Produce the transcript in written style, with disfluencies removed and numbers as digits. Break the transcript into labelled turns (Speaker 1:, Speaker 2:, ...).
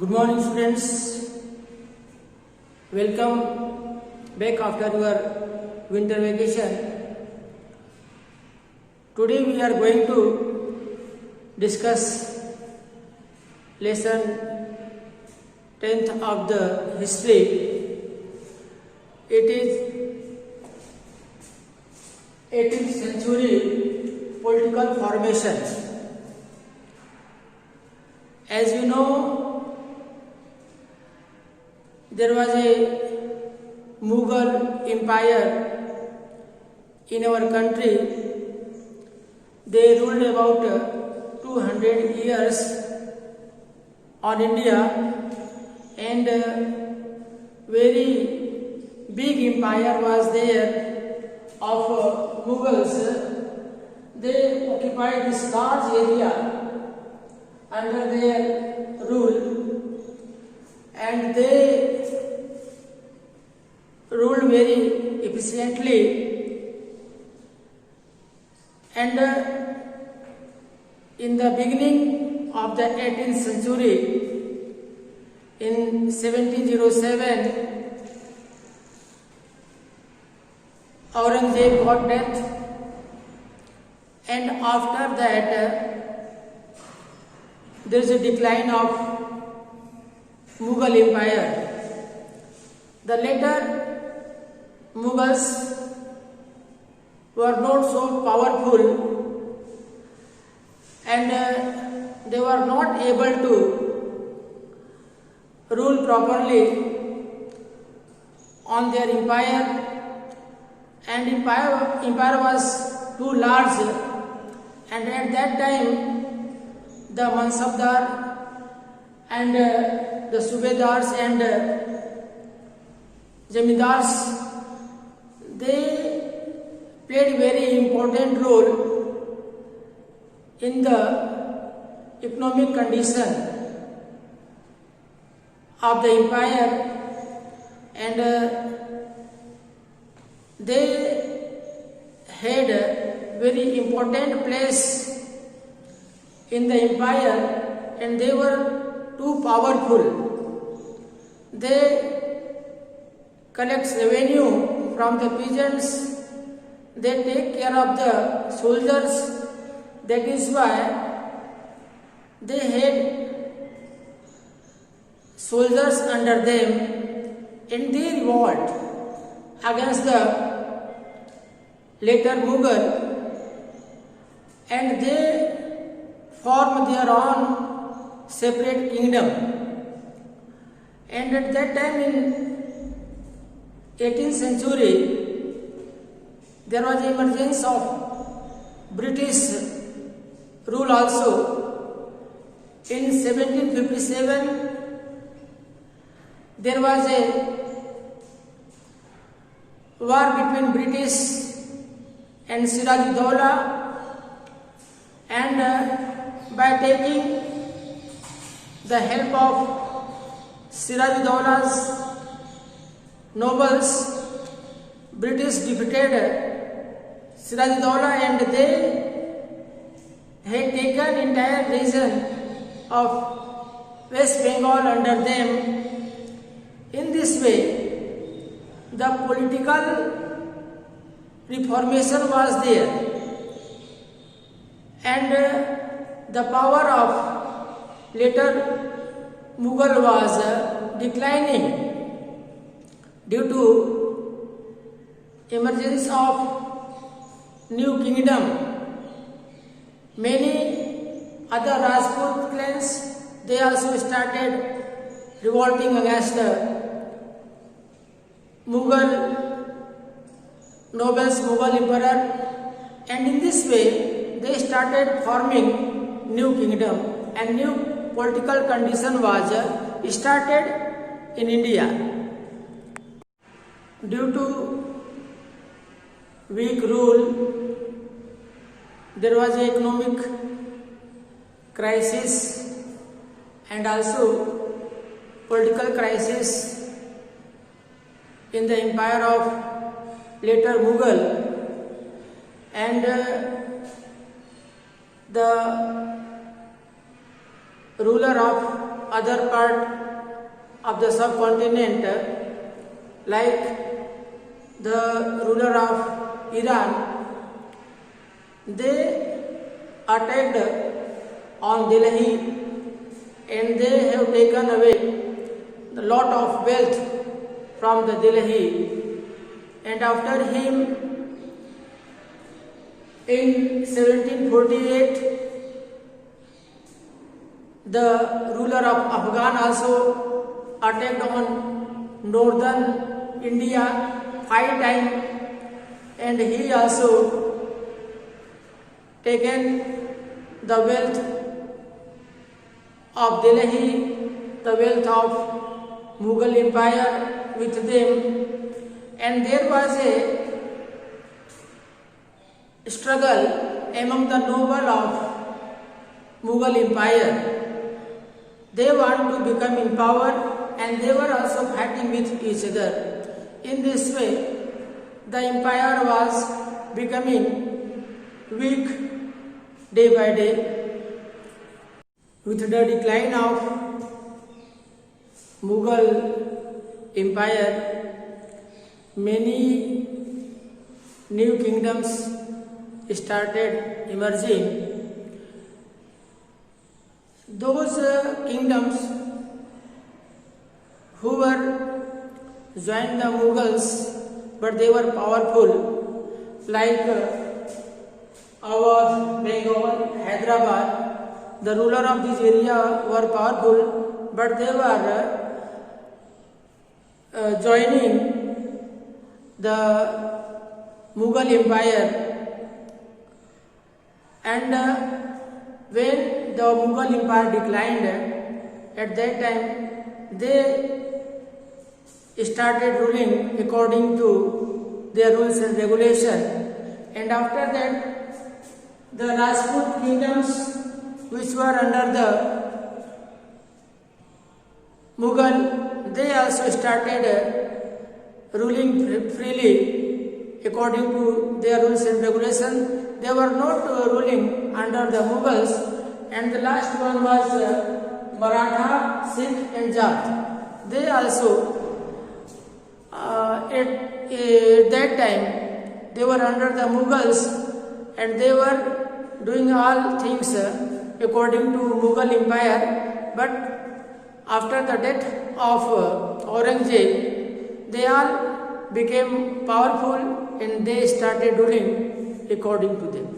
Speaker 1: Good morning, students. Welcome back after your winter vacation. Today we are going to discuss lesson 10th of the history. It is 18th century political formation. As you know, there was a Mughal empire in our country. They ruled about 200 years on India, and very big empire was there of Mughals. They occupied this large area under their rule, and they ruled very efficiently. And in the beginning of the 18th century, in 1707, Aurangzeb got death, and after that there is a decline of Mughal empire. The later Mughals were not so powerful, and they were not able to rule properly on their empire, and empire was too large, and at that time the Mansabdar and the Subedars and Zamindars, they played very important role in the economic condition of the empire, and they had a very important place in the empire, and they were too powerful. They collect revenue from the peasants, they take care of the soldiers. That is why they had soldiers under them, and they revolt against the later Mughal, and they formed their own separate kingdom. And at that time, in 18th century, there was emergence of British rule also. In 1757, there was a war between British and Siraj-ud-Dowla, and by taking the help of Siraj-ud-Dowla's nobles, British defeated Siraj-ud-Dowla, and they had taken entire region of West Bengal under them. In this way, the political reformation was there, and the power of later Mughal was declining due to emergence of new kingdom. Many other Rajput clans, they also started revolting against Mughal nobles, Mughal emperor, and in this way they started forming new kingdom, and new political condition was started in India. Due to weak rule, there was an economic crisis and also political crisis in the empire of later Mughal, and the ruler of other part of the subcontinent, like the ruler of Iran, they attacked on Delhi and they have taken away a lot of wealth from the Delhi. And after him, in 1748, the ruler of Afghan also attacked on northern India 5 times, and he also taken the wealth of Delhi, the wealth of Mughal Empire with them. And there was a struggle among the noble of Mughal Empire. They want to become in power, and they were also fighting with each other. In this way, the empire was becoming weak day by day. With the decline of Mughal Empire, many new kingdoms started emerging. Those kingdoms who were joined the Mughals, but they were powerful, like Awadh, Bengal, Hyderabad. The ruler of this area were powerful, but they were joining the Mughal Empire. And when the Mughal Empire declined, at that time they started ruling according to their rules and regulation. And after that, the Rajput kingdoms, which were under the Mughal, they also started ruling freely according to their rules and regulations. They were not ruling under the Mughals. And the last one was Maratha, Sikh and Jat. They also at that time they were under the Mughals, and they were doing all things according to Mughal Empire. But after the death of Aurangzeb, they all became powerful and they started ruling according to them.